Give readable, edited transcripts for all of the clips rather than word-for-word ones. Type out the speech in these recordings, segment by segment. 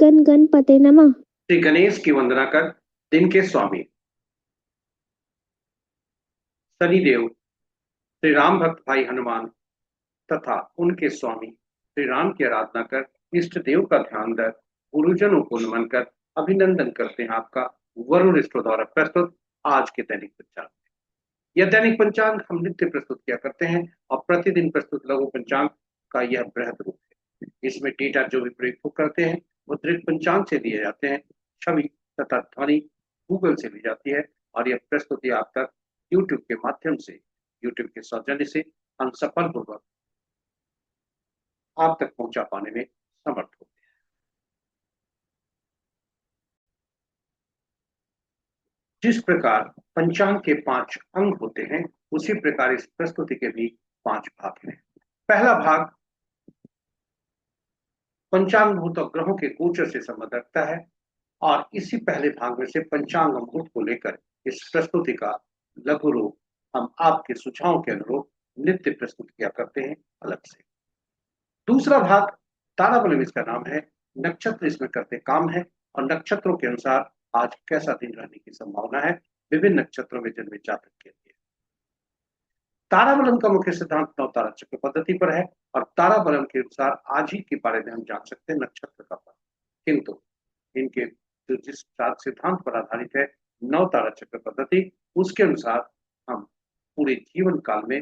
गण गणपते नमः। श्री गणेश की वंदना कर दिन के स्वामी शनिदेव, श्री राम भक्त भाई हनुमान तथा उनके स्वामी श्री राम की आराधना कर, इष्ट देव का ध्यान कर, गुरुजनों को नमन कर अभिनंदन करते हैं आपका वरुण स्टोर द्वारा प्रस्तुत आज के दैनिक पंचांग। यह दैनिक पंचांग हम नित्य प्रस्तुत किया करते हैं और प्रतिदिन प्रस्तुत लघु पंचांग का यह बृहद रूप है। इसमें डेटा जो भी प्रयोग करते हैं वो दृढ़ पंचांग से दिए जाते हैं, छवि तथा ध्वनि गूगल से ली जाती है और यह प्रस्तुति आप तक यूट्यूब के माध्यम से, यूट्यूब के सौजन्य से हम सफलपूर्वक आप तक पहुंचा पाने में समर्थ होते हैं। जिस प्रकार पंचांग के 5 अंग होते हैं, उसी प्रकार इस प्रस्तुति के भी 5 भाग हैं। पहला भाग पंचांग मुहूर्त और ग्रहों के गोचर से संबंध रखता है और इसी पहले भाग में से पंचांग मुहूर्त को लेकर इस प्रस्तुति का लघु रूप हम आपके सुझावों के अनुरूप नित्य प्रस्तुत किया करते हैं अलग से। दूसरा भाग ताराबलम इसका नाम है, नक्षत्र इसमें करते काम है और नक्षत्रों के अनुसार आज कैसा दिन रहने की संभावना है विभिन्न नक्षत्रों में जन्मे जातक के लिए। ताराबलम का मुख्य सिद्धांत नौ तारा चक्र पद्धति पर है और ताराबलम के अनुसार आज ही के बारे में हम जान सकते हैं नक्षत्र का फल, किंतु इनके जो जिस सिद्धांत पर आधारित है नौ तारा चक्र पद्धति, उसके अनुसार हम पूरे जीवन काल में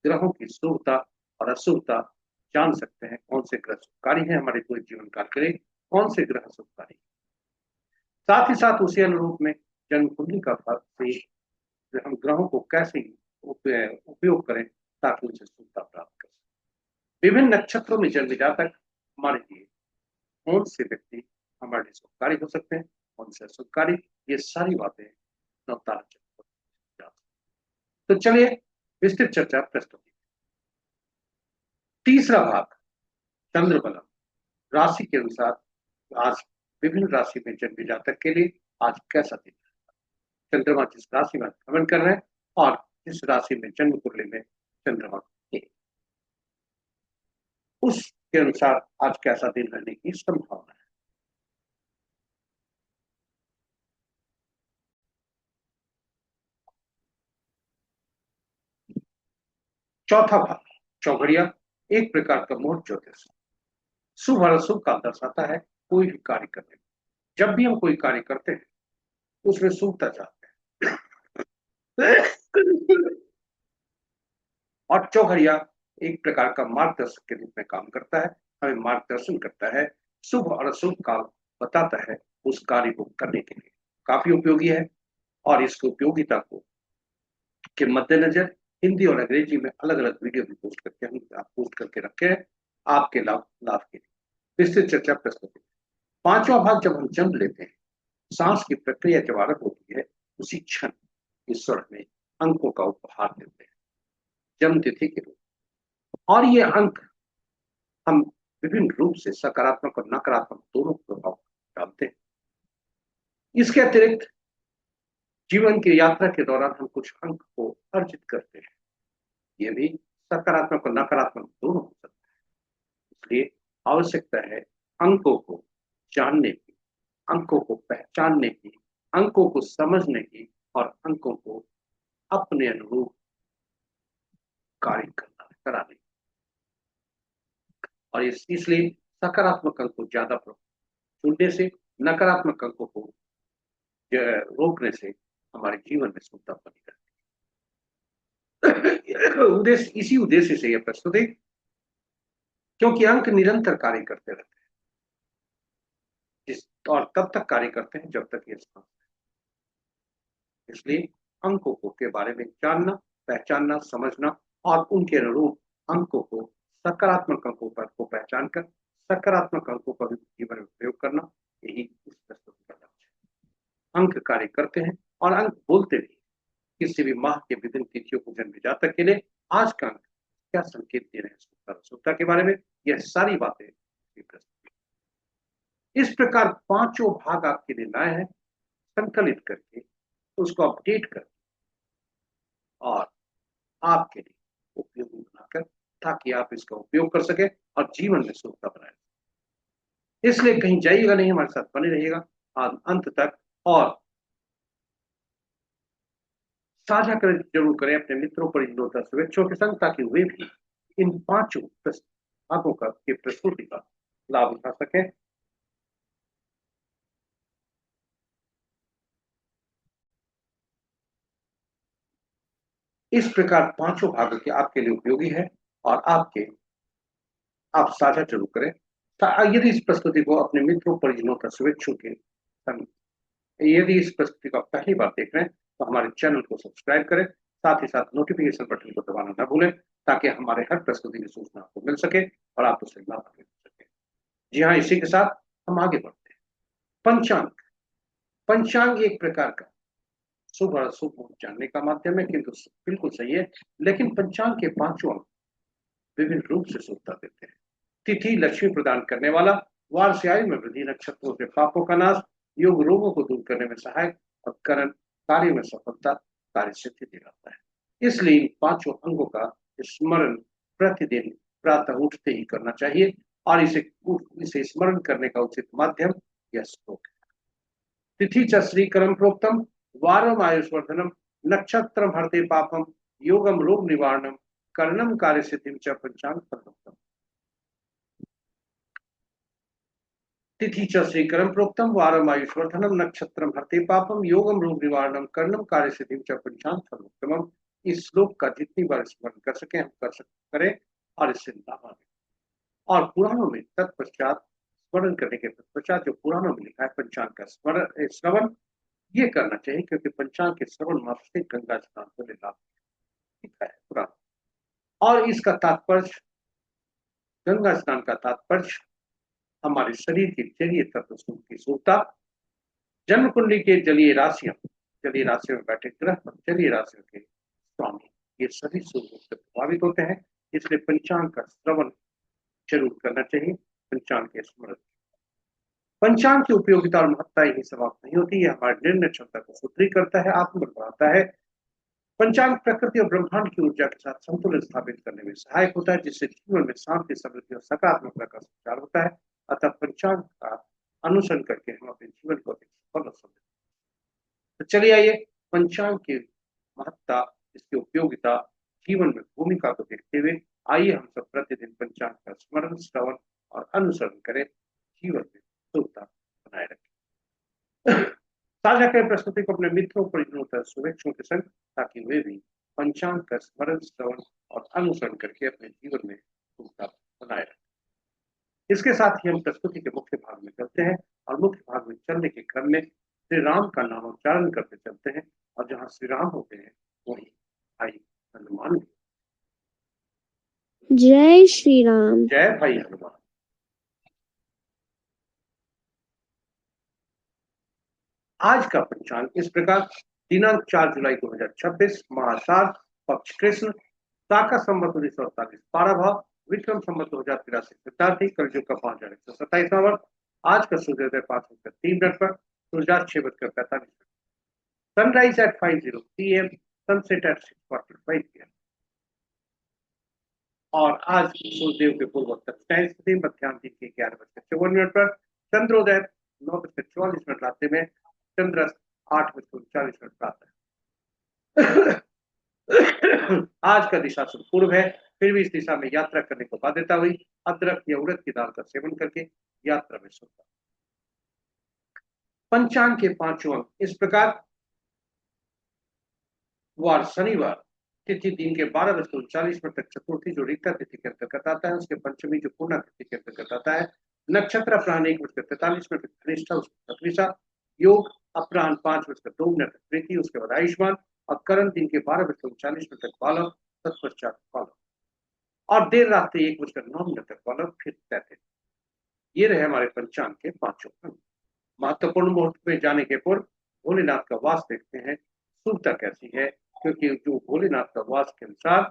ग्रहों की शुभता और अशुभता जान सकते हैं, कौन से ग्रह शुभकारी है हमारे पूरे जीवन काल के लिए, कौन से ग्रह शुभकारी। साथ ही साथ उसी अनुरूप में जन्म कुंडली का फल से हम ग्रहों को कैसे उपयोग करें ताकि उनसे शुभता प्राप्त कर सकें। विभिन्न नक्षत्रों में जन्म जातक हमारे लिए कौन से व्यक्ति हमारे लिए शुभकारी हो सकते हैं, कौन से अशुभकारी, ये सारी बातें नवतारा चक्र। तो चलिए विस्तृत चर्चा प्रस्तुति। तीसरा भाग चंद्रबलम, राशि के अनुसार आज विभिन्न राशि में जन्मे जातक के लिए आज कैसा दिन है। चंद्रमा जिस राशि में भ्रमण कर रहे हैं और जिस राशि में जन्म कुंडली में चंद्रमा है, उसके अनुसार आज कैसा दिन रहने की संभावना है। चौथा भाग चौघड़िया, एक प्रकार का मोह ज्योतिष, शुभ और अशुभ का दर्शाता है कोई भी कार्य करने में। जब भी हम कोई कार्य करते हैं उसमें शुभता चाहते हैं और चौघड़िया एक प्रकार का मार्गदर्शक के रूप में काम करता है, हमें मार्गदर्शन करता है, शुभ और अशुभ काल बताता है उस कार्य को करने के लिए। काफी उपयोगी है और इसकी उपयोगिता को के मद्देनजर हिंदी और अंग्रेजी में अलग अलग वीडियो भी पोस्ट करके रखे हैं आपके लाभ के लिए। विस्तृत चर्चा प्रस्तुति। पांचवा भाग जब हम जन्म लेते हैं, सांस की प्रक्रिया जब आरंभ होती है, उसी क्षण ईश्वर हमें अंकों का उपहार देते हैं जन्म तिथि के रूप, और ये अंक हम विभिन्न रूप से सकारात्मक और नकारात्मक दोनों प्रभाव डालते हैं। इसके अतिरिक्त जीवन की यात्रा के दौरान हम कुछ अंक को अर्जित करते हैं, ये भी सकारात्मक और नकारात्मक दोनों हो सकता है। इसलिए आवश्यकता है अंकों को जानने की, अंकों को पहचानने की, अंकों को समझने की और अंकों को अपने अनुरूप कार्य कराने की। और इसलिए सकारात्मक अंक को ज्यादा चुनने से, नकारात्मक अंकों को रोकने से हमारे जीवन में सुखता बनी रहती है। उद्देश्य इसी उद्देश्य से यह प्रस्तुति, क्योंकि अंक निरंतर कार्य करते रहते हैं और तब तक कार्य करते हैं जब तक ये सांस है। इसलिए अंकों को के बारे में जानना, पहचानना, समझना और उनके अनुरूप अंकों को, सकारात्मक अंकों पर को पहचान कर सकारात्मक अंकों का भी जीवन में प्रयोग करना, यही इस प्रस्तुति का लक्ष्य है। अंक कार्य करते हैं और अंक बोलते भी। किसी भी माह के विभिन्न तिथियों को जन्म जातक के लिए आज का अंक क्या संकेत दे रहे हैं सुखता के बारे में, यह सारी बातें इस प्रकार पांचों भाग आपके लिए लाए हैं, संकलित करके उसको अपडेट करके और आपके लिए उपयोगी बनाकर, ताकि आप इसका उपयोग कर सके और जीवन में सुखता बनाए। इसलिए कहीं जाइएगा नहीं, हमारे साथ बने रहिएगा अंत तक। और साझा करें, जरूर करें अपने मित्रों, परिजनों तथा शुभेच्छुओं के संग, ताकि वे भी इन पांचों भागों का की प्रस्तुति का लाभ उठा सकें। इस प्रकार पांचों भागों के आपके लिए उपयोगी है, और आप साझा जरूर करें। यदि इस प्रस्तुति को अपने मित्रों, परिजनों तथा शुभेच्छुओं के संग, यदि इस प्रस्तुति को आप पहली बार देख रहे हैं तो हमारे चैनल को सब्सक्राइब करें, साथ ही साथ नोटिफिकेशन बटन को दबाना न भूलें, ताकि हमारे हर प्रस्तुति की सूचना आपको मिल सके और आप उससे लाभान्वित हो सके। जी हाँ, इसी के साथ हम आगे बढ़ते हैं। पंचांग। पंचांग एक प्रकार का शुभ और अशुभ जानने का माध्यम है, किंतु बिल्कुल सही है। लेकिन पंचांग के पांचों अंग विभिन्न रूप से शुभता देते हैं। तिथि लक्ष्मी प्रदान करने वाला, वार से आयु में वृद्धि, नक्षत्रों से पापों का नाश, योग रोगों को दूर करने में सहायक, और करण कार्य में सफलता, कार्य सिद्धि दिलाता है। इसलिए इन पांचों अंगों का स्मरण प्रतिदिन प्रातः उठते ही करना चाहिए, और इसे स्मरण करने का उचित माध्यम यह श्लोक है। तिथि च श्रीकरम प्रोक्तम, वारम आयुष्वर्धनम, नक्षत्रम हरते पापम, योगम रोग निवारणम, कर्णम कार्य सिद्धिम च पंचांग फलोक्तम। तिथि च श्रीकरम प्रोक्तम, वारम आयुष्वर्धनम, नक्षत्रम हरते पापम, योगम रोग निवारणम, कर्णम कार्य सिद्धिम च पंचांग फलोक्तम। इस श्लोक का जितनी बार स्मरण कर सके हम करें, और इससे लाभ। और पुराणों में तत्पश्चात स्मरण करने के पश्चात जो पुराणों में लिखा है पंचांग का श्रवण ये करना चाहिए, क्योंकि पंचांग के श्रवण मात्र से गंगा स्नान को लाभ लिखा है पुराण। और इसका तात्पर्य, गंगा स्नान का तात्पर्य हमारे शरीर की जलीय तत्व की शुद्धता, जन्म कुंडली के जलीय राशियों में बैठे ग्रह और जलीय राशियों के स्वामी, ये सभी शुभ रूप से प्रभावित होते हैं। इसलिए पंचांग का श्रवण जरूर करना चाहिए। पंचांग के स्मरण, पंचांग की उपयोगिता और महत्ता यही समाप्त नहीं होती, यह हमारी निर्णय क्षमता को सुदृढ़ करता है, आत्मबल बढ़ाता है। पंचांग प्रकृति और ब्रह्मांड की ऊर्जा के साथ संतुलन स्थापित करने में सहायक होता है, जिससे जीवन में शांति, समृद्धि और सकारात्मकता का संचार होता है। अतः पंचांग का अनुसरण करके हम अपने जीवन को अधिक सफल और समृद्ध। तो चलिए आइए पंचांग की महत्ता, इसकी उपयोगिता, जीवन में भूमिका को देखते हुए आइए हम सब प्रतिदिन पंचांग का स्मरण, श्रवण और अनुसरण करें, जीवन में शुद्धता बनाए रखें। साझा करें प्रस्तुति को अपने मित्रों, परिजनों तथा शुभेच्छुओं के संग, ताकि वे भी पंचांग का स्मरण, श्रवण और अनुसरण करके अपने जीवन में शुद्धता बनाए रखें। इसके साथ ही हम प्रस्तुति के मुख्य भाग में चलते हैं, और मुख्य भाग में चलने के क्रम में श्री राम का नामोच्चारण करते चलते हैं, और जहाँ श्री राम होते हैं वहीं भाई हनुमान। जय श्री राम। जय भाई हनुमान। आज का पंचांग इस प्रकार, दिनांक 4 जुलाई 2026, महासार, पक्ष कृष्ण, शाका संवत 1948 पाराभाव, विक्रम संवत 2083 सिद्धार्थी, कलयुग का 5127वां वर्ष। आज का सूर्योदय 5:03 पर, सूर्यास्त 6:45, sunrise at 5:00 PM, sunset at 6:45 PM। और आज सूर्यदेव के पूर्वोत्तर स्थिति मध्यान्ह दिन के 11:54 पर, चंद्रोदय 9:44 रात्रि में, चंद्र 8:39 प्रातः। आज का दिशा पूर्व है, फिर भी इस दिशा में यात्रा करने को बाध्यता हुई। अदरक या उड़द की दाल का सेवन करके यात्रा में शुद्धता। पंचांग के पांचों अंग इस प्रकार, वार शनिवार, तिथि दिन के 12:39 तक चतुर्थी जो ऋता तिथि के अंतर्गत आता है, उसके पंचमी जो पूर्णा तिथि के अंतर्गत आता है, नक्षत्र अपराह्न 1:43 धनिष्ठा, उसके तत्विषा, योग अपराह्न 5:02 तक प्रीति, उसके बाद आयुष्मान, और करण दिन के 12:39 तक बालक, तत्पश्चात बालक, और देर रात्रि 1:09 तक बालक, फिर तैते। ये रहे हमारे पंचांग के पांचों अंग। महत्वपूर्ण मुहूर्त में जाने के पूर्व भोलेनाथ का वास देखते हैं, शुभता कैसी है, क्योंकि जो भोलेनाथ का वास के अनुसार,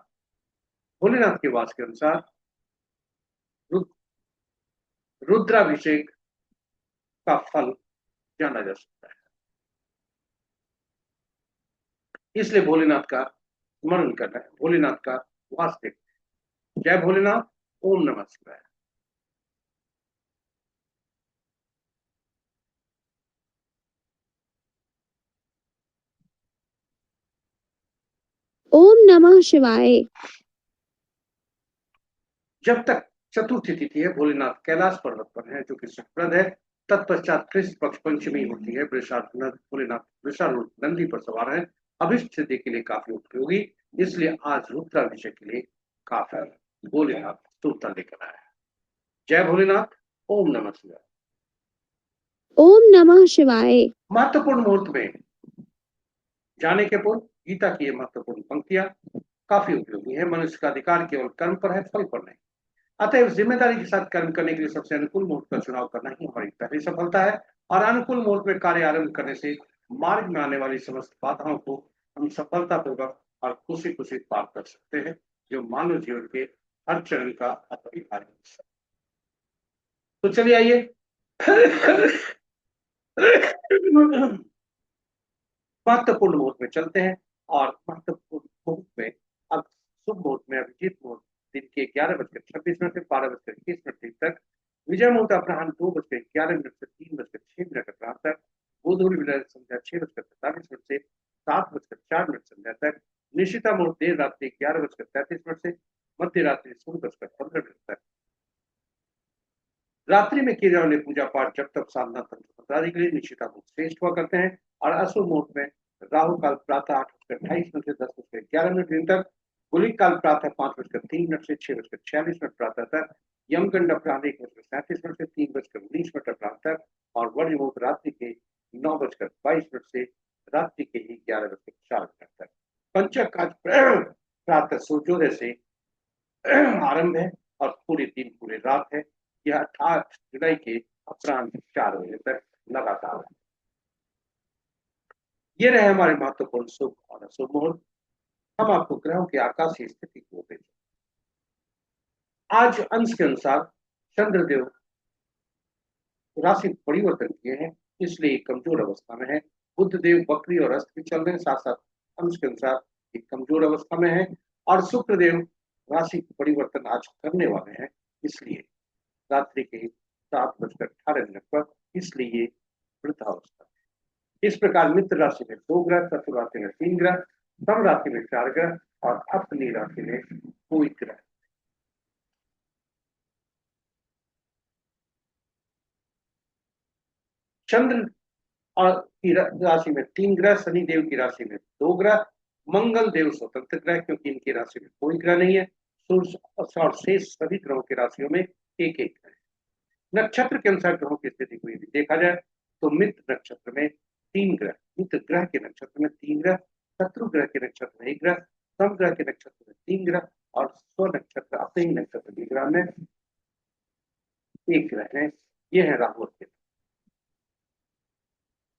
भोलेनाथ के वास के अनुसार रुद्राभिषेक का फल जाना जा सकता है। इसलिए भोलेनाथ का स्मरण करना है, भोलेनाथ का वास देखते हैं। जय भोलेनाथ। ओम नमः शिवाय। ओम नमः शिवाय। जब तक चतुर्थी तिथि है, भोलेनाथ कैलाश पर्वत पर है, जो कि सुखप्रद है। तत्पश्चात कृष्ण पक्ष पंचमी होती है, भोलेनाथ वृषारूढ़ नंदी पर सवार है, अभिष्ट सिद्धि के लिए काफी उपयोगी। इसलिए आज रुद्राभिषेक के लिए काफी भोलेनाथ स्तोत्र लेकर आया है। जय भोलेनाथ। ओम नमः शिवाय। ओम नमः शिवाय। महत्वपूर्ण मुहूर्त में जाने के पूर्व गीता की ये महत्वपूर्ण पंक्तियां काफी उपयोगी है। मनुष्य का अधिकार केवल कर्म पर है, फल पर नहीं। अतः जिम्मेदारी के साथ कर्म करने के लिए सबसे अनुकूल मुहूर्त का चुनाव करना ही हमारी पहली सफलता है। और अनुकूल मुहूर्त में कार्य आरंभ करने से मार्ग में आने वाली समस्त बाधाओं को हम सफलतापूर्वक और खुशी खुशी पार कर सकते हैं, जो मानव जीवन के हर चरण का अनिवार्य हिस्सा है। तो चलिए आइए महत्वपूर्ण मुहूर्त में चलते हैं। और महत्वपूर्ण मुहूर्त में अब शुभ मुहूर्त में अभिजीत मुहूर्त दिन के 11:26 से 12:21 तक, विजय मुहूर्त अपराह्न 2:11 से 3:06 अपराह्न तक, गोधूली विलय संध्या 6:45 से 7:04 संध्या तक, निशिता मुहूर्त देर रात्रि 11:33 से मध्य रात्रि 16:15 तक। रात्रि में किए जाने वाले पूजा पाठ जब तक साधना तंत्र मंत्रादि के लिए निशिता मुहूर्त श्रेष्ठ हुआ करते हैं। और अशुभ मुहूर्त में राहु काल प्रातः 8:28 से 10:11 तक, गुलिक काल प्रातः 5:03 से 6:46 प्रातः तक, यमगंड अपराह्न 1:37 से 3:19 अपराह्न तक, और वर्ण मुहूर्त रात्रि के 9:22 से रात्रि के ही 11:04 तक। पंचक काज प्रातः सूर्योदय से आरंभ है और पूरे दिन पूरे रात है। यह 8 जुलाई के अपराह्न 4 बजे तक लगातार है। ये रहे हमारे महत्वपूर्ण शुभ और अशुभ मुहूर्त। हम आपको ग्रहों की आकाशीय स्थिति को देखें। आज अंश के अनुसार चंद्रदेव राशि परिवर्तन किए हैं, इसलिए कमजोर अवस्था में है। बुध देव बकरी और अस्त भी चल रहे हैं, साथ साथ अंश के अनुसार एक कमजोर अवस्था में है। और शुक्र देव राशि परिवर्तन आज करने वाले हैं, इसलिए रात्रि के 7:18 पर, इसलिए ये वृद्धावस्था है। इस प्रकार मित्र राशि में 2 ग्रह, चतुर राशि में 3 ग्रह, सम राशि में 4 ग्रह और अपनी राशि में कोई ग्रह। चंद्र और की राशि में 3 ग्रह, शनि देव की राशि में 2 ग्रह, मंगल देव स्वतंत्र ग्रह क्योंकि इनकी राशि में कोई ग्रह नहीं है। सूर्य और शेष सभी ग्रहों की राशियों में एक एक ग्रह। नक्षत्र के अनुसार ग्रहों की स्थिति को यदि देखा जाए तो मित्र नक्षत्र में 3 ग्रह, मित्र ग्रह के नक्षत्र में 3 ग्रह, शत्रु ग्रह के नक्षत्र में 1 ग्रह, सम ग्रह के नक्षत्र में 3 ग्रह और स्व नक्षत्र अपने ही नक्षत्र के ग्रह में 1 ग्रह है। ये है राहु और केतु।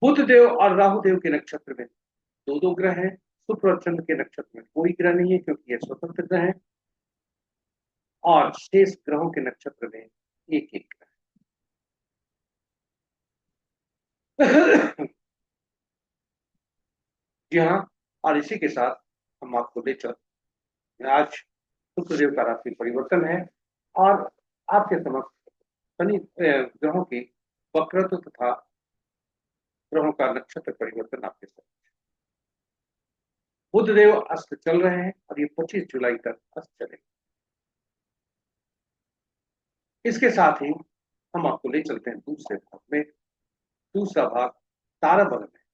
बुध देव और राहु देव के नक्षत्र में दो दो ग्रह हैं। शुक्र और चंद्र के नक्षत्र में कोई ग्रह नहीं है क्योंकि ये स्वतंत्र ग्रह है। और शेष ग्रहों के नक्षत्र में एक एक ग्रह। जी हाँ, और इसी के साथ हम आपको ले चल, आज शुक्रदेव का राशि परिवर्तन है और आपके समक्ष शनि ग्रहों की वक्रत्व तथा ग्रहों का नक्षत्र परिवर्तन आपके साथ। बुध देव अस्त चल रहे हैं और ये 25 जुलाई तक अस्त चलेंगे। इसके साथ ही हम आपको ले चलते हैं दूसरे भाग में। दूसरा भाग ताराबलम है।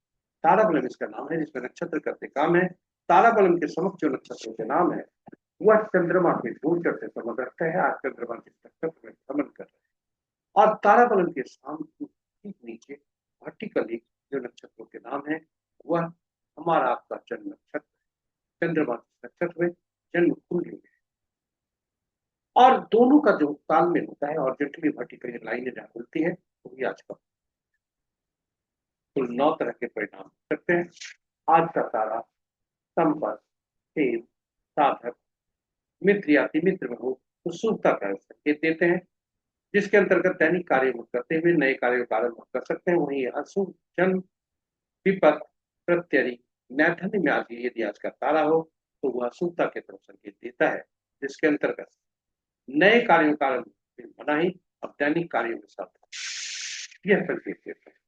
ताराबलम इसका नाम है जिसमें नक्षत्र करते काम है। ताराबलम के समक्ष जो नक्षत्रों के नाम है वह चंद्रमा के गोचर से संबंध रखते हैं। आज चंद्रमा जिस नक्षत्र में भ्रमण कर रहे हैं और ताराबलम के सामने ठीक नीचे वर्टिकली जो नक्षत्रों के नाम है वह हमारा आपका जन्म नक्षत्र चंद्रमा नक्षत्र में जन्म कुंडली में। और दोनों का जो तालमेल होता है और जटिल वर्टिकल लाइनें जहाँ मिलती है वही आज का कुल 9 तरह के परिणाम सकते हैं। आज का तारा संपर्क, खेल, साधक, मित्र या मित्र में हो तो शुभता का संकेत देते हैं, जिसके अंतर्गत दैनिक कार्य करते हुए नए कार्यों का आरंभ कर सकते हैं। वहीं अशुभ, जन्म, विपत, प्रत्यरि, नैथन्य में आज यदि आज का तारा हो तो वह अशुभता की तरफ संकेत देता है, जिसके अंतर्गत नए कार्यों का आरंभ बना ही अब दैनिक कार्यों में साथ यह संकेत देता है।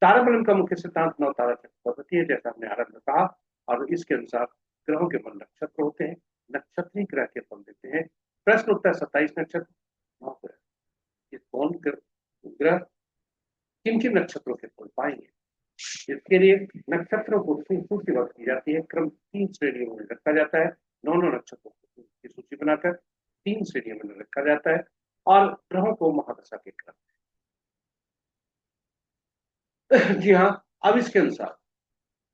ताराबलम का मुख्य सिद्धांत 9 तारा चक्र पद्धति है, जैसा हमने आरंभ में कहा। और इसके अनुसार ग्रहों के फल नक्षत्र होते हैं। नक्षत्रीय ग्रह के फल देते हैं। प्रश्न उत्तर 27 नक्षत्र, 9 ग्रह। ये कौन ग्रह किन किन नक्षत्रों के फल पाएंगे? इसके लिए नक्षत्रों को सूचीबद्ध की जाती है। क्रम 3 श्रेणियों में रखा जाता है। 9 नक्षत्रों की सूची बनाकर 3 श्रेणियों में रखा जाता है और ग्रहों को महादशा के क्रम। जी हाँ, अब इसके अनुसार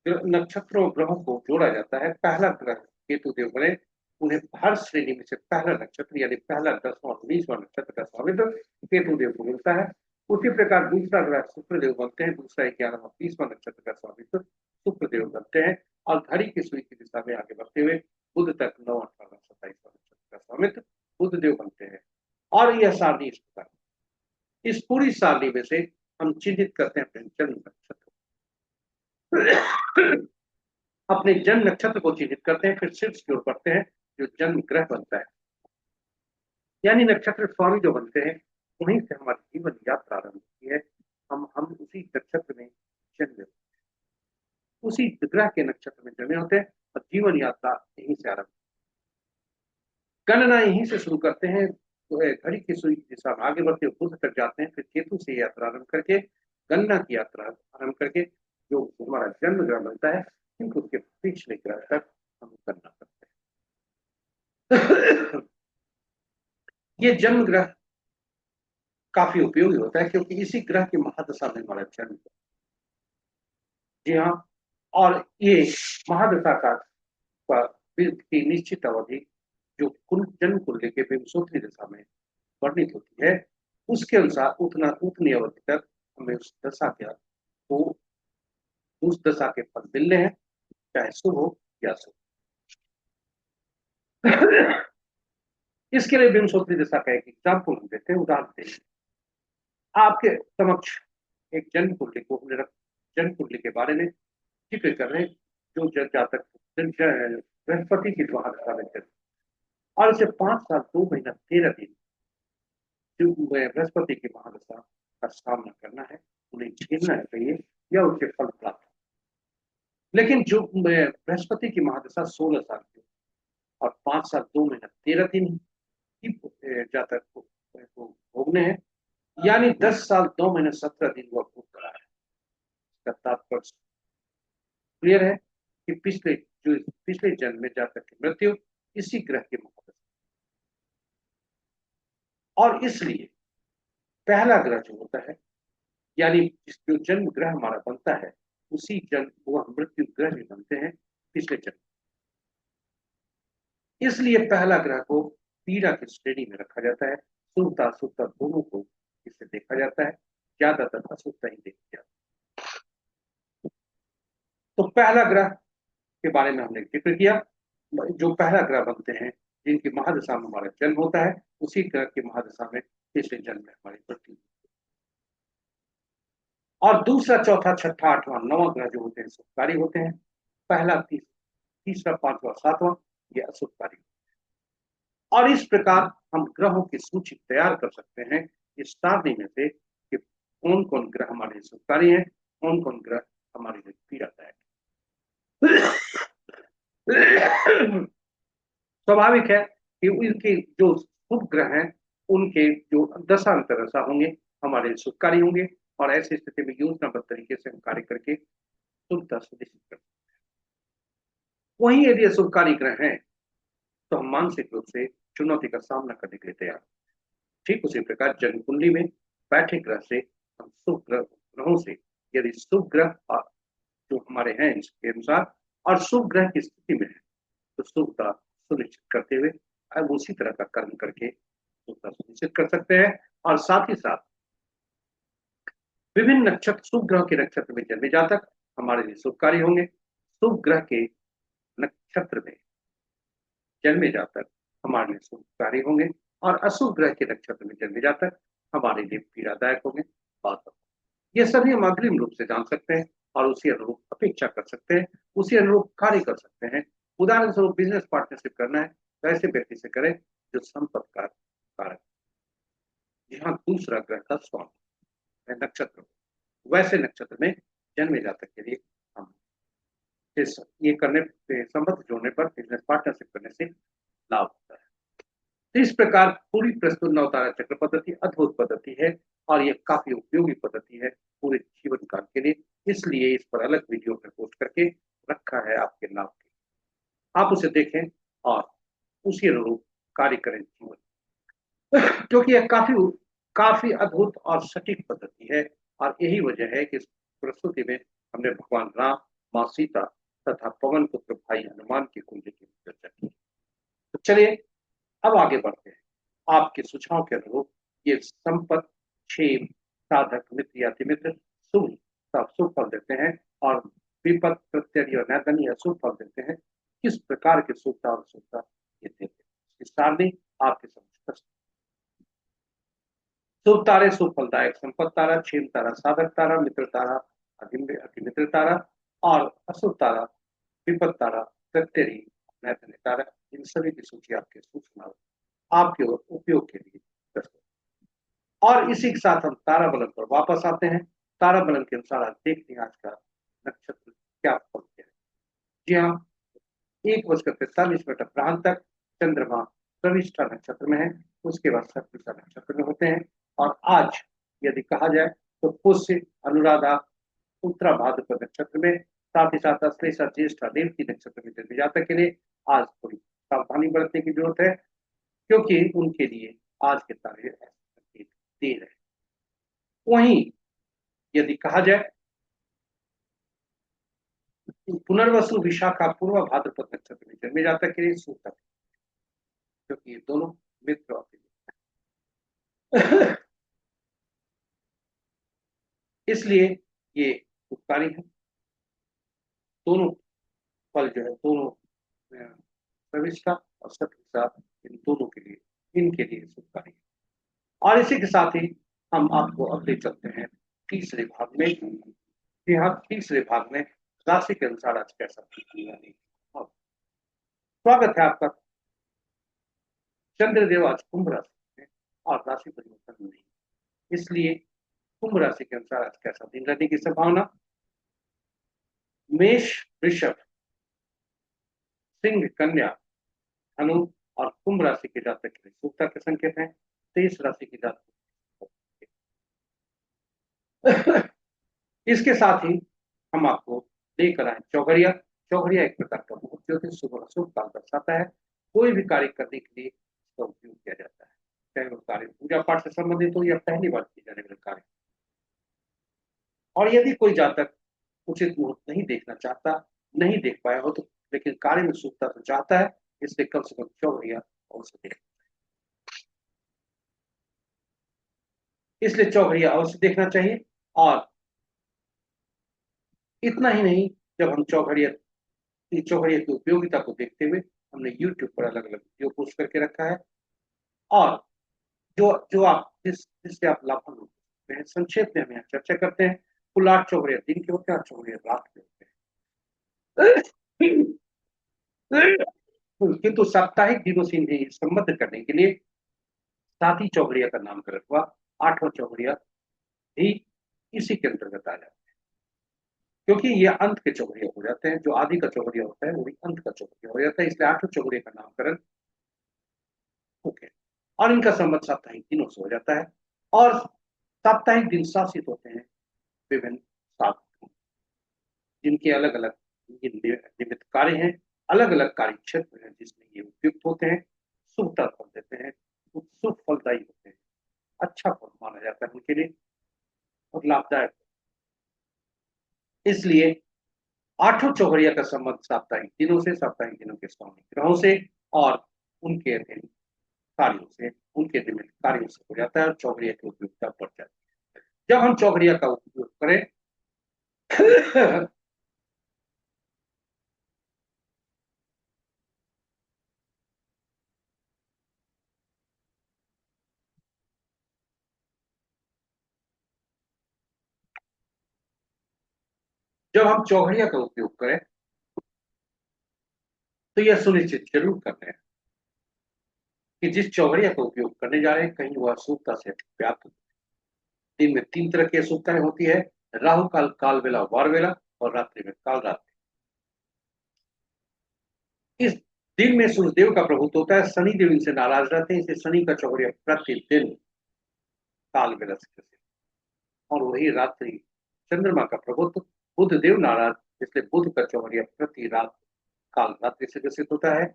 नक्षत्रों ग्रहों को जोड़ा जाता है। पहला ग्रह केतु देव बने, उन्हें हर श्रेणी में से पहला नक्षत्र यानी पहला 10वां और 20वां नक्षत्र का स्वामित्व केतु देव को मिलता है। उसी प्रकार दूसरा ग्रह शुक्र देव बनते हैं। दूसरा 11वां 20वां नक्षत्र का स्वामित्व शुक्र देव बनते हैं और घड़ी की सुई की दिशा में आगे बढ़ते हुए बुध तक 9, 18, 27वां नक्षत्र का स्वामित्व बुध देव बनते हैं। और यह सारणी इस प्रकार, इस पूरी सारणी में से हम चिन्हित करते हैं अपने जन्म नक्षत्र, अपने जन्म नक्षत्र को चिन्हित करते हैं, फिर शीर्ष की ओर बढ़ते हैं जो जन्म ग्रह बनता है, यानी नक्षत्र स्वामी जो बनते हैं, वहीं से हमारी जीवन यात्रा आरंभ होती है। हम उसी नक्षत्र में जन्मे, उसी ग्रह के नक्षत्र में जन्मे होते हैं और जीवन यात्रा यहीं से आरंभ, गणना यहीं से शुरू करते हैं। तो घड़ी की सुई की दिशा में आगे बढ़ते हुए बुध तक जाते हैं, फिर केतु से यात्रा आरंभ करके गणना की यात्रा आरंभ करके जो हमारा जन्म ग्रह बनता है, ठीक उसके पिछले ग्रह तक हम गणना करते हैं। ये जन्म ग्रह काफी उपयोगी होता है क्योंकि इसी ग्रह की महादशा में हमारा जन्म होता है। जी हाँ, और ये महादशा की निश्चित अवधि जो कुल जन्म कुंडली के विंशोत्तरी दशा में वर्णित होती है, उसके अनुसार उतनी अवधि तक हमें उस दशा के को उस दशा के फल मिलने हैं, चाहे शुभ हो या शुभ। इसके लिए विंशोत्तरी दशा का एक एग्जाम्पल हम देते हैं, उदाहरण देते हैं। आपके समक्ष एक जन्म कुंडली को जन्म कुंडली के बारे में जिक्र कर रहे हैं, जो जातक बृहस्पति की महादशा में जन्म और इसे 5 साल 2 महीना 13 दिन जो बृहस्पति की महादशा का सामना करना है, उन्हें झेलना है चाहिए या उनके फल प्राप्त। लेकिन जो बृहस्पति की महादशा 16 साल की और 5 साल 2 महीना 13 दिन की जातक को भोगने हैं, यानी 10 साल 2 महीने 17 दिन वह भोग करा है। इसका तात्पर्य क्लियर है कि पिछले जन्म में जातक की मृत्यु इसी ग्रह की महादशा, और इसलिए पहला ग्रह जो होता है, यानी जो जन्म ग्रह हमारा बनता है, उसी जन्म वह मृत्यु ग्रह भी बनते हैं पिछले जन्म। इसलिए पहला ग्रह को पीड़ा की श्रेणी में रखा जाता है। शुभता अशुभता दोनों को इससे देखा जाता है, ज्यादातर अशुभता ही देखी जाती है। तो पहला ग्रह के बारे में हमने जिक्र किया। जो पहला ग्रह बनते हैं, जिनकी महादशा में हमारा जन्म होता है, उसी ग्रह की महादशा में पिछले जन्म में हमारी मृत्यु। और दूसरा, चौथा, छठा, आठवां, नवां ग्रह जो होते हैं शुभकारी होते हैं। पहला, तीसरा, पांचवा, सातवां ये अशुभकारी। और इस प्रकार हम ग्रहों की सूची तैयार कर सकते हैं इस सारणी में से कि कौन कौन ग्रह हमारे शुभकारी हैं, कौन कौन ग्रह हमारे लिए पीड़ादायक। स्वाभाविक है कि उनके जो शुभ ग्रह हैं, उनके जो दशांतर दशा होंगे हमारे लिए शुभकारी होंगे, और ऐसी स्थिति में योजनाबद्ध तरीके से हम कार्य करके शुभता सुनिश्चित कर सकते हैं। वहीं यदि अशुभकारी ग्रह हैं तो हम मानसिक रूप से चुनौती का सामना करने के लिए तैयार। ठीक उसी प्रकार जन्म कुंडली में बैठे ग्रह से हम शुभ ग्रहों से यदि शुभ ग्रह जो हमारे हैं इसके अनुसार और शुभ ग्रह की स्थिति में है, तो शुभता सुनिश्चित करते हुए अब उसी तरह का कर्म करके शुभता सुनिश्चित कर सकते हैं। और साथ ही साथ विभिन्न नक्षत्र, शुभ ग्रह के नक्षत्र में जन्मे जातक हमारे लिए शुभकारी होंगे। शुभ ग्रह के नक्षत्र में जन्मे जातक हमारे लिए शुभकारी होंगे और अशुभ ग्रह के नक्षत्र में जन्मे जातक हमारे लिए पीड़ादायक होंगे। ये सभी हम अग्रिम रूप से जान सकते हैं और उसी अनुरूप अपेक्षा कर सकते हैं, उसी अनुरूप कार्य कर सकते हैं। उदाहरण स्वरूप बिजनेस पार्टनरशिप करना है तो ऐसे व्यक्ति से करें जो संपत्ति का कारक, जहां दूसरा ग्रह का स्वामी नक्षत्र, वैसे नक्षत्र में जन्मे जातक के लिए हम ये करने से, संबंध जोड़ने पर, बिजनेस पार्टनरशिप करने से लाभ होता है। तो इस प्रकार पूरी प्रस्तुत नवतारा चक्र पद्धति अद्भुत पद्धति है और ये काफी उपयोगी पद्धति है पूरे जीवन काल के लिए। इसलिए इस पर अलग वीडियो में पोस्ट करके रखा है आपके लाभ के लिए। आप उसे देखें और उसी अनुरूप कार्य करें जीवन क्योंकि यह काफी काफी अद्भुत और सटीक पद्धति है। और यही वजह है कि इस प्रस्तुति में हमने भगवान राम, माँ सीता तथा पवन पुत्र भाई हनुमान की कुंडली की चर्चा की। तो चलिए अब आगे बढ़ते हैं। आपके सुझाव के अनुरूप ये संपत, क्षेम, साधक, मित्र या मित्र शुभ शुभ फल देते हैं और विपत, प्रत्यय और नैदन अशुभ फल देते हैं। किस प्रकार की शुभता और अशुभता ये देते हैं, इस सारणी आपके समक्ष शुभ तारे शुभ फलदायक संपत तारा, क्षेम तारा साधक तारा, मित्र तारा अति मित्र तारा और अशुभ तारा विपत तारा, प्रत्यय नैदन तारा। इन सभी की सूची आपके सूचना आपके उपयोग के लिए प्रस्तुत। और इसी के साथ हम तारा बलन पर वापस आते हैं। तारा बलन के अनुसार आज देखते हैं आज का नक्षत्र क्या फल है। जी हाँ, 1:43 अपराह्न तक चंद्रमा प्रविष्टा नक्षत्र में है, उसके बाद शतभिषा नक्षत्र में होते हैं। और आज यदि कहा जाए तो पुष्य, अनुराधा, उत्तरा भाद्रपद नक्षत्र में, साथ ही साथ अश्लेषा, ज्येष्ठा, रेवती नक्षत्र में जन्मे जातक के लिए आज थोड़ी सावधानी बरतने की जरूरत है क्योंकि उनके लिए आज के तारे दे रहे। वहीं यदि कहा जाए पुनर्वसु, विशाखा, पूर्व भाद्रपद नक्षत्र में जन्मे जातक के लिए सूतक, क्योंकि ये दोनों मित्र होते हैं इसलिए ये उपकारी है। दोनों फल जो है, दोनों प्रविष्टा और शतभिषा, इन दोनों के लिए, इनके लिए सुखकारी है। और इसी के साथ ही हम आपको अब ले चलते हैं तीसरे भाग में। यहाँ तीसरे भाग में राशि के अनुसार आज कैसा स्वागत है आपका। चंद्रदेव आज कुंभ राशि में और राशि परिवर्तन नहीं, इसलिए कुंभ राशि के अनुसार आज कैसा दिन रहने की संभावना। मेष, वृषभ, सिंह, कन्या, धनु और कुंभ राशि के जातक के लिए शुभता के संकेत हैं। 23 राशि की जातक इसके साथ ही हम आपको लेकर आए चौघड़िया। चौघड़िया एक प्रकार का मुहूर्त ज्योतिष शुभ अशुभ काल दर्शाता है। कोई भी कार्य करने के लिए इसका उपयोग किया जाता है, चाहे वो कार्य पूजा पाठ से संबंधित हो या पहली बार किए जाने वाले कार्य। और यदि कोई जातक उचित मुहूर्त नहीं देखना चाहता, नहीं देख पाया हो तो, लेकिन कार्य में शुभता तो चाहता है, इसलिए कम से कम चौघड़िया अवश्य देख, इसलिए चौघड़िया अवश्य देखना चाहिए। और इतना ही नहीं, जब हम चौघड़िया की उपयोगिता को देखते हुए हमने YouTube पर अलग अलग वीडियो पोस्ट करके रखा है और जो जो आप जिससे आप लाभान्वित होते हैं, संक्षेप में हम यहाँ चर्चा करते हैं। कुल 8 चौघड़िया दिन के होते हैं, 8 चौघड़िया रात के होते हैं किंतु साप्ताहिक दिनों से इन्हें संबद्ध करने के लिए 7 चौघड़िया का नामकरण हुआ। 8वां चौघड़िया भी इसी के अंतर्गत आ जाता है क्योंकि ये अंत के चौघड़िया हो जाते हैं। जो आदि का चौघड़िया होता है वो भी अंत का चौघड़िया हो जाता है, इसलिए 8वें चौघड़िया का नामकरण ओके। और इनका संबंध साप्ताहिक दिनों से हो जाता है और साप्ताहिक दिन शासित होते हैं विभिन्न साधकों, जिनके अलग अलग निमित्त कार्य हैं, अलग अलग कार्य क्षेत्र हैं जिसमें ये उपयुक्त होते हैं, शुभता फल देते हैं, शुभ फलदायी होते हैं, अच्छा फल माना जाता है उनके लिए और लाभदायक। इसलिए 8 चौघड़िया का संबंध साप्ताहिक दिनों से, साप्ताहिक दिनों के स्वामी ग्रहों से और उनके अधीन कार्यों से, उनके निमित्त कार्यों से हो जाता है और चौघड़िया की उपयोगिता बढ़ जाती है। जब हम चौघड़िया का उपयोग करें जब हम चौघड़िया का उपयोग करें तो यह सुनिश्चित जरूर करते हैं कि जिस चौघड़िया का उपयोग करने जा रहे हैं कहीं वह अशुभता से व्याप्त हो। दिन में 3 तरह की अशुभताएं होती है, राहु काल, काल बेला, वार बेला और रात्रि में काल रात्रि। इस दिन में सूर्यदेव का प्रभुत्व होता है, शनि देव इनसे नाराज रहते हैं, इसलिए शनि का चौघड़िया प्रतिदिन काल विलस से ग्रसित, और वही रात्रि चंद्रमा का प्रभुत्व, बुध देव नाराज, इसलिए बुध का चौघड़िया प्रति रात काल रात्रि से ग्रसित होता है।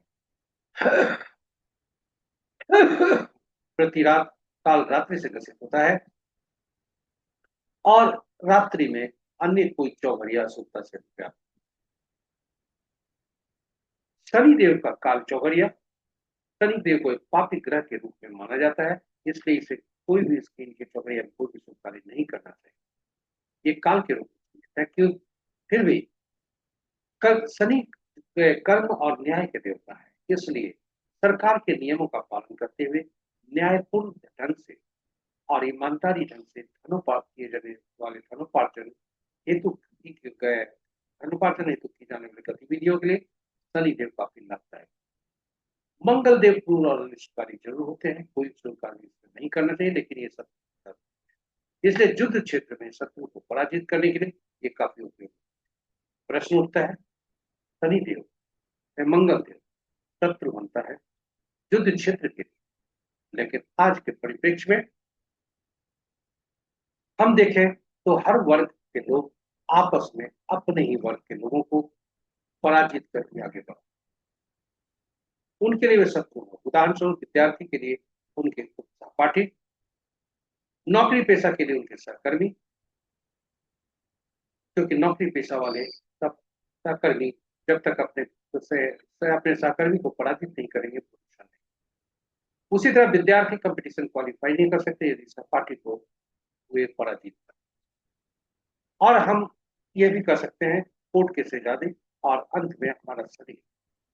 प्रति रात काल रात्रि से ग्रसित होता है, और रात्रि में अन्य कोई चौघड़िया सुखता से व्याप्त। शनिदेव का काल चौघड़िया, शनिदेव को एक पापी ग्रह के रूप में माना जाता है, इसलिए इसे कोई भी स्क्रीन के चौघड़िया में कोई भी शुभ कार्य नहीं करना चाहिए। ये काल के रूप में क्यों, फिर भी शनि कर्म और न्याय के देवता है, इसलिए सरकार के नियमों का पालन करते हुए न्यायपूर्ण ढंग से और ईमानदारी ढंग से धनोपार्जन किए जाने वाले हेतु धनोपार्जन हेतु की जाने वाली गतिविधियों के लिए शनिदेव काफी लाभदायक। मंगल देव पूर्ण और निष्कारी जरूर होते हैं, कोई शुभ कार्य नहीं करना चाहिए, लेकिन ये सब इसलिए युद्ध क्षेत्र में शत्रु को पराजित करने के लिए ये काफी उपयोगी। प्रश्न उठता है, शनिदेव या मंगल देव शत्रु बनता है युद्ध क्षेत्र के लिए, लेकिन आज के परिप्रेक्ष्य में हम देखें तो हर वर्ग के लोग आपस में अपने ही वर्ग के लोगों को पराजित करके आगे बढ़े, उनके लिए वे शत्रु हो। उदाहरण स्वरूप विद्यार्थी के लिए उनके सहपाठी, नौकरी पेशा के लिए उनके सहकर्मी, क्योंकि नौकरी पेशा वाले सब सहकर्मी जब तक अपने सहकर्मी को पराजित नहीं करेंगे तो नुकसान नहीं। उसी तरह विद्यार्थी कंपटीशन क्वालिफाई नहीं कर सकते यदि सहपाठी को वे पराजित कर। और हम ये भी कर सकते हैं कोर्ट केस से ज्यादा, और अंत में हमारा शरीर,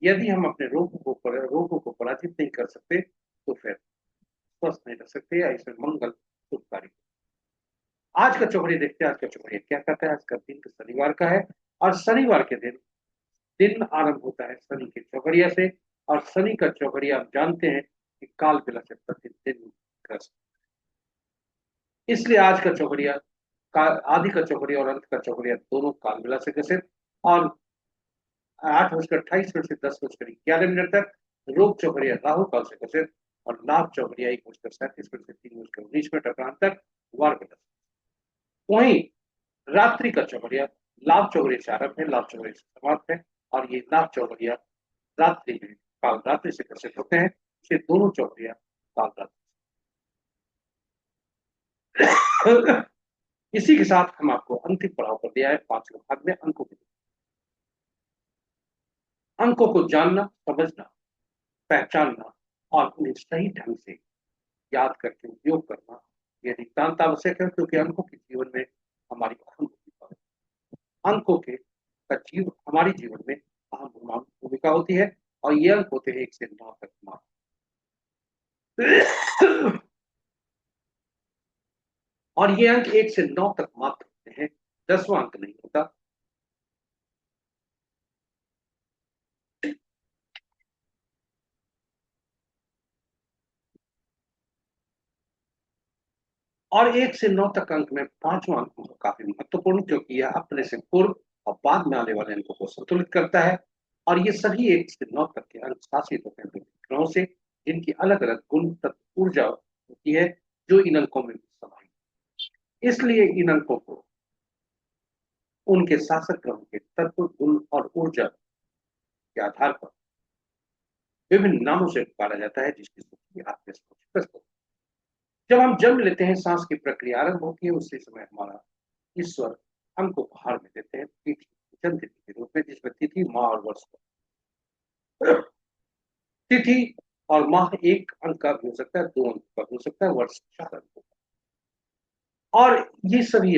यदि हम अपने रोगों को पराजित नहीं कर सकते तो फिर स्वस्थ नहीं रह सकते, या इसमें मंगल शुभकारी। आज का चौघड़िया देखते हैं, आज का चौघड़िया क्या कहता है। आज का दिन शनिवार का है, और शनिवार के दिन दिन आरंभ होता है शनि के चौघड़िया से, और शनि का चौघड़िया आप जानते हैं कि काल बिला से प्रतिदिन ग्रस्त, इसलिए आज का चौघड़िया आदि का चौघड़िया और अंत का चौघड़िया दोनों काल बिला से ग्रसित, और 8:28 से 10:11 तक रोग चौघड़िया राहु काल से ग्रसित, और लाभ चौघड़िया 1:37 से 3:19 तक वार ग्रसित। वहीं रात्रि का चौघड़िया लाभ चौघड़िया से आरंभ है, लाभ चौघड़िया से समाप्त है, और ये लाभ चौघड़िया रात्रि में काल रात्रि से ग्रसित होते हैं, ये दोनों चौघड़िया काल रात्रि। इसी के साथ हम आपको अंतिम पड़ाव पर दिया है 5वें भाग में अंकों को जानना, समझना, पहचानना और उन्हें सही ढंग से याद करके उपयोग करना यह नितांत आवश्यक है, क्योंकि अंकों के जीवन में हमारी अहम अंकों के हमारे जीवन में अहम भूमिका होती है, और ये अंक होते हैं 1 से 9 तक मात्र। और ये अंक 1 से 9 तक मात्र होते हैं, 10वां अंक नहीं होता। और 1 से 9 तक अंक में 5वां अंक काफी महत्वपूर्ण, क्योंकि यह अपने से पूर्व और बाद में आने वाले अंकों को संतुलित करता है, और ये सभी 1 से 9 तक के अंक शासित होते हैं ग्रहों से, जिनकी अलग अलग गुण तत्व ऊर्जा होती है जो इन अंकों में समाहित। इसलिए इन अंकों को उनके शासक ग्रहों के तत्व, गुण और ऊर्जा के आधार पर विभिन्न नामों से पुकारा जाता है, जिसकी सूची आपके समक्ष प्रस्तुत। जब हम जन्म लेते हैं, सांस की प्रक्रिया आरंभ होती है, उसी समय हमारा ईश्वर हमको उपहार में देते हैं तिथि, जन्म तिथि के रूप में, जिसमें तिथि, माह और वर्ष तिथि और माह 1 अंक का भी हो सकता है, 2 अंक का भी हो सकता है, वर्ष 4 अंक का। और ये सभी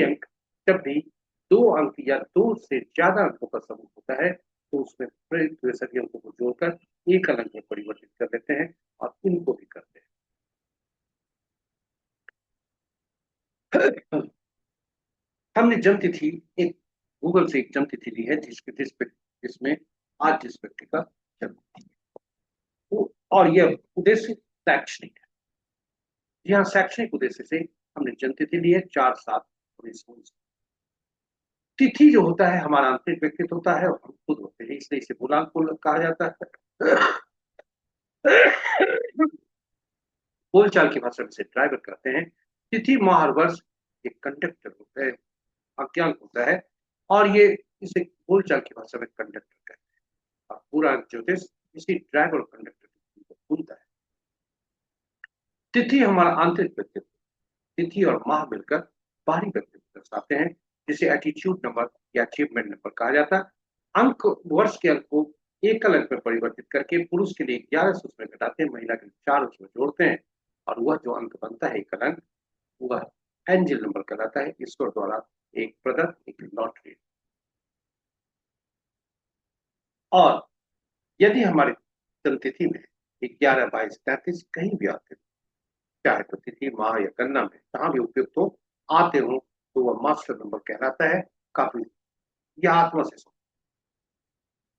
अंक जब भी 2 अंक या 2 से ज्यादा अंकों का समूह होता है, तो उसमें प्रयुक्त हुए सभी अंकों को जोड़कर एक अंक में परिवर्तित कर देते हैं, और इनको भी करते हैं। हमने जन्म तिथि एक गूगल से एक जन्म तिथि ली है, जिसमें आज जिस व्यक्ति का जन्म तिथि है, और यह उद्देश्य शैक्षणिक है। यहाँ शैक्षणिक उद्देश्य से हमने जन्म तिथि ली है 4/7/1919। तिथि जो होता है हमारा आंतरिक व्यक्तित्व होता है और हम खुद होते हैं, इसलिए इसे मूलांक कहा जाता है। बोलचाल की भाषा में इसे ड्राइवर कहते हैं। तिथि माह और वर्ष एक कंडक्टर होता है, वाक्यांक होता है, और ये इसे बोलचाल की भाषा में कंडक्टर कहते हैं। और पूरा ज्योतिष इसी ड्राइवर और कंडक्टर को भूलता है। तिथि हमारा आंतरिक व्यक्तित्व, तिथि और माह मिलकर बाहरी व्यक्तित्व दर्शाते हैं, जिसे एटीट्यूड नंबर या अचीवमेंट नंबर कहा जाता है। अंक वर्ष के अंक को एकल अंक में परिवर्तित करके पुरुष के लिए 11 से उसमें घटाते हैं, महिला के लिए 4 उसमें जोड़ते हैं, और वह जो अंक बनता है एकल अंक, वह एंजल नंबर कहलाता है, ईश्वर द्वारा एक प्रदत्त एक लॉटरी। और यदि हमारी जन्मतिथि में 11, 22, 33 कहीं भी आते, चाहे तो तिथि माह या गणना में जहां भी उपयुक्त हो आते हो, तो वह मास्टर नंबर कहलाता है। काफी यह आत्मा से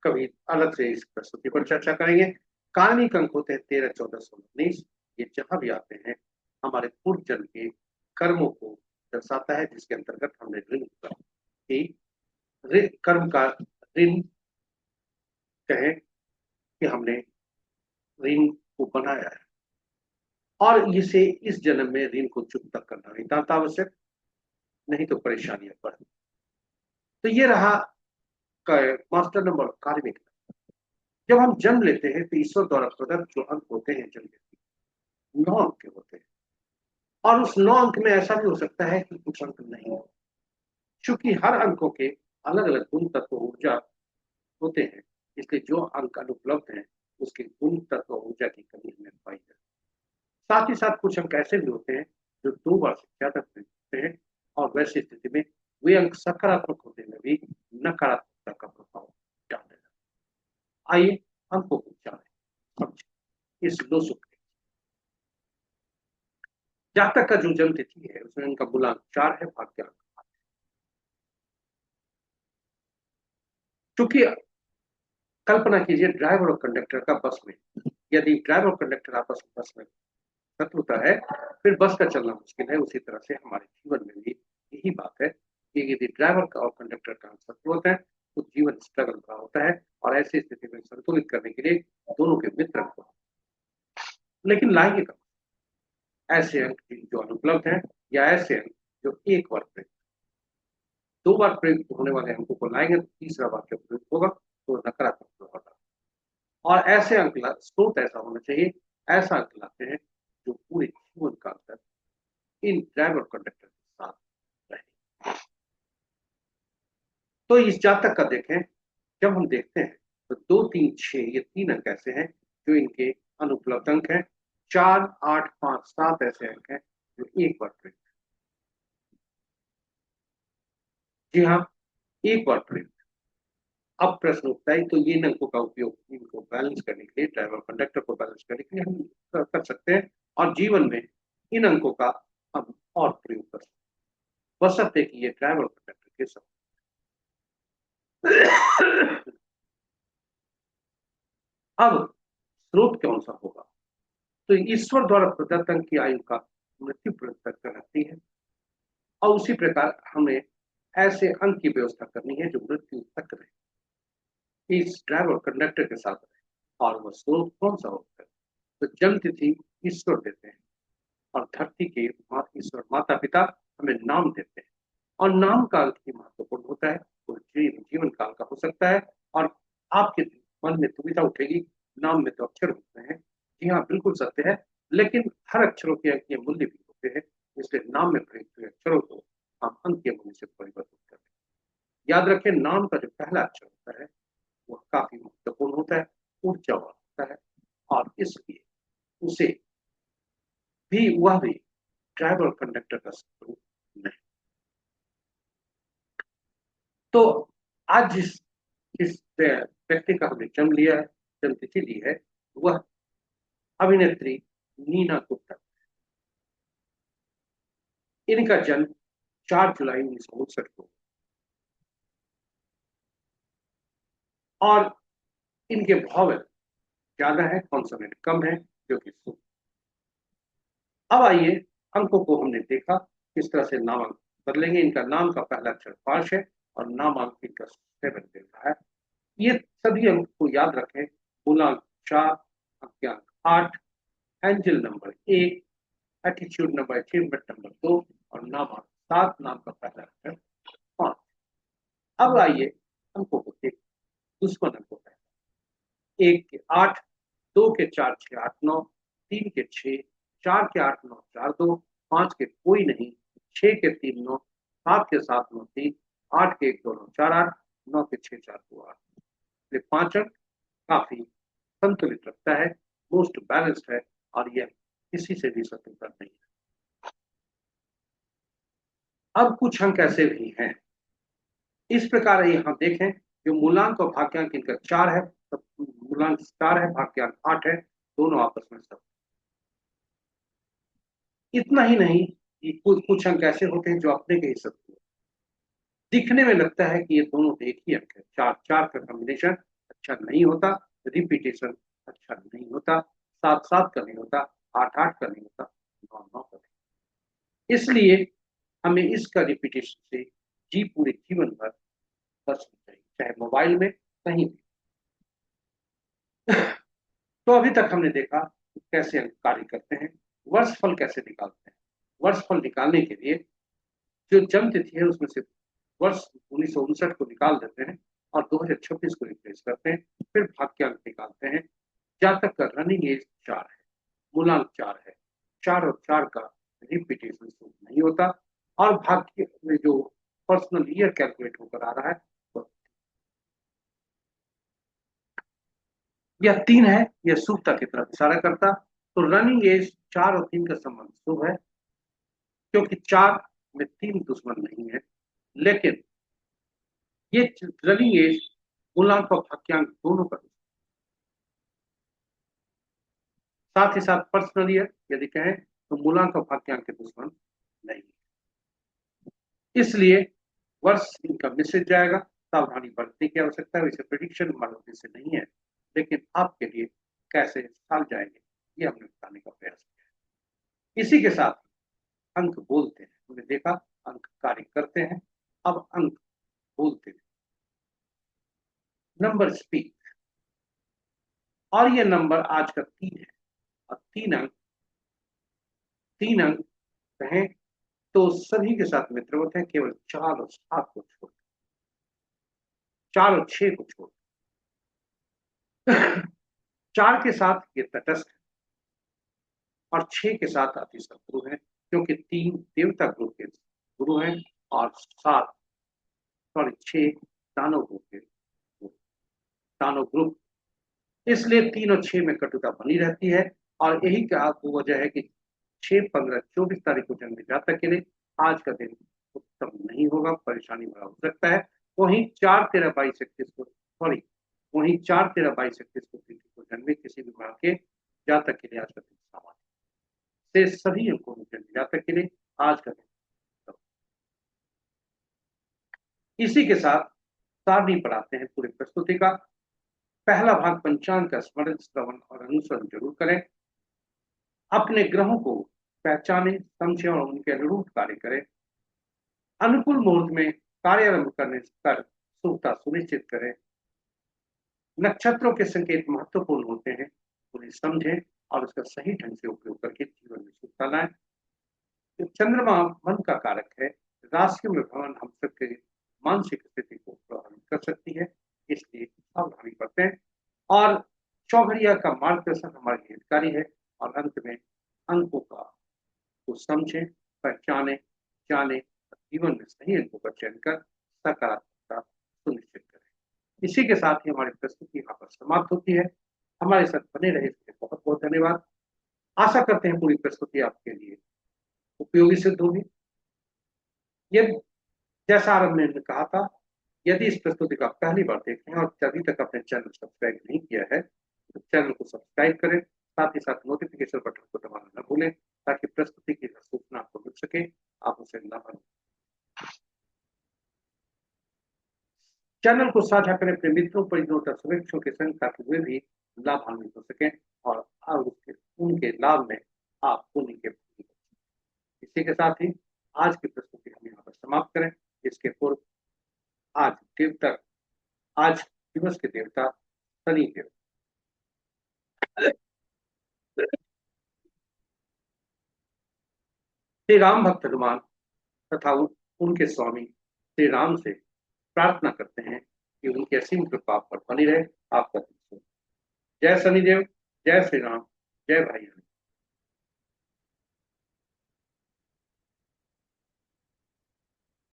कभी अलग से इस प्रस्तुति पर चर्चा करेंगे। कार्मिक अंक होते हैं 13, 14, 16, 19। ये जहां भी आते हैं हमारे पूर्व जन्म के कर्मों को दर्शाता है, जिसके अंतर्गत हमने ऋण कर्म का ऋण कहें कि हमने ऋण को बनाया है, और इसे इस जन्म में ऋण को चुकता करना नितांत आवश्यक, नहीं तो परेशानियां बढ़। तो ये रहा मास्टर नंबर कार्मिक। जब हम जन्म लेते हैं तो ईश्वर द्वारा प्रदत्त जो अंक होते हैं जन्म के 9 अंक के होते हैं, और उस 9 अंक में ऐसा भी हो सकता है कि कुछ अंक नहीं हो, क्योंकि हर अंकों के अलग अलग गुण तत्व ऊर्जा होते हैं, इसलिए जो अंक अनुपलब्ध हैं उसके गुण तत्व ऊर्जा की कमी हमें पाई जाती है। साथ ही साथ कुछ अंक ऐसे भी होते हैं जो 2 बार से ज्यादा होते हैं, और वैसी स्थिति में वे अंक सकारात्मक होते में भी नकारात्मकता का प्रभाव डालते हैं। आइए अंकों को जाने समझे इस दो सूत्र। जातक का जो जन्म तिथि है उसमें उनका मूलांक 4 है, भाग्यांक। क्योंकि कल्पना कीजिए ड्राइवर और कंडक्टर का बस में, यदि ड्राइवर और कंडक्टर आपस में बस में शत्रुता है, फिर बस का चलना मुश्किल है। उसी तरह से हमारे जीवन में भी यही बात है कि यदि ड्राइवर का और कंडक्टर का शत्रु होता है तो जीवन स्ट्रगल भरा होता है, और ऐसी स्थिति में संतुलित करने के लिए दोनों के मित्र को, लेकिन लाएंगे कब ऐसे अंक जो अनुपलब्ध हैं, या ऐसे अंक जो एक बार प्रयुक्त, 2 बार प्रयुक्त होने वाले अंकों को लाएंगे तो तीसरा वाक्य प्रयुक्त होगा तो नकारात्मक प्रभाव डालेगा। और ऐसे अंक स्रोत ऐसा होना चाहिए, ऐसा अंक लाते हैं जो पूरे जीवन काल तक इन ड्राइवर कंडक्टर के साथ रहे। तो इस जातक का देखें, जब हम देखते हैं तो 2, 3, 6 ये 3 अंक ऐसे हैं जो इनके अनुपलब्ध अंक हैं। 4, 8, 5, 7 ऐसे अंक हैं जो एक बार प्रयुक्त। जी हाँ, एक बार प्रयुक्त। अब प्रश्न उठता है तो ये अंकों का उपयोग इनको बैलेंस करने के लिए, ड्राइवर कंडक्टर को बैलेंस करने के लिए हम कर सकते हैं, और जीवन में इन अंकों का हम और प्रयोग कर सकते हैं, बशर्ते कि ये ड्राइवर कंडक्टर के सब। अब स्रोत कौन सा होगा? तो ईश्वर द्वारा प्रदत्त अंक की आयु का मृत्यु पर्यंत तक रहती है, और उसी प्रकार हमें ऐसे अंक की व्यवस्था करनी है जो मृत्यु तक रहे, इस ड्राइवर कंडक्टर के साथ रहे। और वह स्रोत कौन सा होता है? तो जन्म तिथि ईश्वर देते हैं, और धरती के ईश्वर माता पिता हमें नाम देते हैं, और नाम काल ही महत्वपूर्ण होता है। तो जीवन काल का हो सकता है, और आपके मन में दुविधा उठेगी, नाम में तो अक्षर होते हैं। जी हाँ, बिल्कुल सत्य है, लेकिन हर अक्षरों के अंकीय मूल्य भी होते हैं, इसलिए नाम में प्रयुक्त हुए अक्षरों को हम अंकीय मूल्य से परिवर्तित करते हैं। याद रखें, नाम का जो पहला अक्षर होता है वह काफी महत्वपूर्ण होता है, ऊर्जा वाला होता है, और इसलिए उसे भी वह भी ड्राइवर कंडक्टर का शत्रु नहीं। तो आज जिस व्यक्ति का हमने जन्म लिया है, जन्म तिथि ली है, वह अभिनेत्री नीना गुप्ता। इनका जन्म 4 जुलाई 1959 को, और इनके भावल ज्यादा है, कॉन्सोनेंट कम है, जो कि शुभ। अब आइए, अंकों को हमने देखा किस तरह से नाम बदलेंगे। इनका नाम का पहला अक्षर पाश है, और नामांकित का 7 देता है। ये सभी अंक को याद रखें। मूलांक 4, अंक 8, angel number 1, attitude number, achievement number 2 और नामांक 7, नाम का पहला अक्षर 5। अब आइए अंकों को देखें। दुश्मन अंकों का 1 के 8, 2 के 4, 6, 8, 9, 3 के 6, 4 के 8, 9, 4, 2, 5 के कोई नहीं, 6 के 3, 9, 7 के 7, 9, 3, 8 के 1, 2, 9, 4, 8, 9 के 6, 4, 2, 8। ये 5 अंक काफी संतुलित रखता है, मोस्ट बैलेंस्ड है और यह किसी से भी स्वतंत्र नहीं है। अब कुछ अंक ऐसे भी हैं, इस प्रकार यहाँ देखें, जो मूलांक और भाग्यांक इनका 4 है, तो मूलांक 4 है, भाग्यांक 8 है, दोनों आपस में सब। इतना ही नहीं, कि कुछ अंक ऐसे होते हैं जो अपने के ही शत्रु हैं। दिखने में लगता है कि ये दोनों एक ही अंक है। 4 का कॉम्बिनेशन अच्छा नहीं होता, रिपीटेशन अच्छा नहीं होता, 7 का नहीं होता, 8 का नहीं होता, 9 का नहीं। इसलिए हमें इसका रिपीटेशन से पूरे जीवन भर बचना चाहिए, चाहे मोबाइल में कहीं भी। तो अभी तक हमने देखा कि कैसे अंक कार्य करते हैं, वर्षफल कैसे निकालते हैं। वर्षफल निकालने के लिए जो जन्म तिथि है उसमें से वर्ष 1959 को निकाल देते हैं और 2026 को रिप्लेस करते हैं, फिर भाग्यांक निकालते हैं। जातक का रनिंग एज 4 है, मूलांक 4 है, 4 और 4 का रिपीटेशन नहीं होता और भाग्य में जो पर्सनल ईयर कैलकुलेट होकर आ रहा है यह 3 है, यह शुभता की तरफ इशारा करता। तो रनिंग एज 4 और 3 का संबंध शुभ है, क्योंकि 4 में 3 दुश्मन नहीं है। लेकिन ये रनिंग एज मूलांक और भाग्यांक दोनों का, साथ ही साथ पर्सनल ईयर यदि कहें तो मूलांक और भाग्यांक के दुश्मन नहीं है। इसलिए वर्ष इनका मिश्रित जाएगा, सावधानी बरतने की आवश्यकता है। इसे प्रिडिक्शन मानने से नहीं है, लेकिन आपके लिए कैसे साल जाएंगे ये हमने बताने का प्रयास किया। इसी के साथ अंक बोलते हैं, हमने देखा अंक कार्य करते हैं, अब अंक बोलते हैं, नंबर स्पीक। और ये नंबर आज का 3 है और 3 अंक कहें तो सभी के साथ मित्रवत है, केवल 4 और 7 को छोड़, 4 और 6 को छोड़। 4 के साथ ये तटस्थ है और 6 के साथ अति शत्रु है, क्योंकि 3 देवता ग्रुप के गुरु हैं और 7 सॉरी 6 दानव ग्रुप के, दानव ग्रुप। इसलिए 3 और 6 में कटुता बनी रहती है और यही का वजह है कि 6, 15, 24 तारीख को जन्मे जातक के लिए आज का दिन उत्तम नहीं होगा, परेशानी भरा हो सकता है। वहीं 4, 13, 22, 31 को सॉरी वहीं 4, 13, 22, 31 को तिथि को जन्मे किसी भी भाव के जातक के लिए आज का दिन सामान्य से सभी अंकों में जन्मे जातक के लिए आज का दिन। इसी के साथ सारणी पढ़ाते हैं पूरी प्रस्तुति का। पहला भाग पंचांग का स्मरण, श्रवण और अनुसरण जरूर करें। अपने ग्रहों को पहचाने, समझे और उनके अनुरूप कार्य करें। अनुकूल मुहूर्त में कार्य आरंभ करने कर शुभता सुनिश्चित करें। नक्षत्रों के संकेत महत्वपूर्ण होते हैं, उन्हें समझें और उसका सही ढंग से उपयोग करके जीवन में शुभता लाएं। चंद्रमा मन का कारक है, राशियों में भ्रमण हम सबके मानसिक स्थिति को प्रभावित कर सकती है, इसलिए सावधानी बरतें। और चौघड़िया का मार्गदर्शन हमारे लिए हितकारी है। और अंत में अंकों का को समझें, पहचाने, जाने, जीवन में सही अंकों का चयन कर सकारात्मकता सुनिश्चित करें। इसी के साथ ही हमारी प्रस्तुति यहाँ पर समाप्त होती है। हमारे साथ बने रहे इसके बहुत बहुत धन्यवाद। आशा करते हैं पूरी प्रस्तुति आपके लिए उपयोगी सिद्ध होगी। यदि जैसा आरंभ में कहा था, यदि इस प्रस्तुति का पहली बार देख रहे हैं और अभी तक अपने चैनल सब्सक्राइब नहीं किया है तो चैनल को सब्सक्राइब करें, साथ ही साथ नोटिफिकेशन बटन को दबाना न भूलें, ताकि प्रस्तुति की सूचना आपको मिल सके, आप उसे न भूलें। चैनल को साझा करें अपने मित्रों, परिजनों तथा शुभेच्छुओं के संग, ताकि वे भी लाभान्वित हो सकें और उनके लाभ में आप उन्हीं के। इसी के साथ ही आज की प्रस्तुति हम यहाँ पर समाप्त करें। इसके पूर्व आज देवता आज दिवस के देवता शनि देव। श्री राम भक्त हनुमान तथा उनके स्वामी श्री राम से प्रार्थना करते हैं कि उनकी असीम कृपा पर बनी रहे। आपका दिन शुभ। जय शनिदेव, जय श्री राम, जय भाई हनुमान।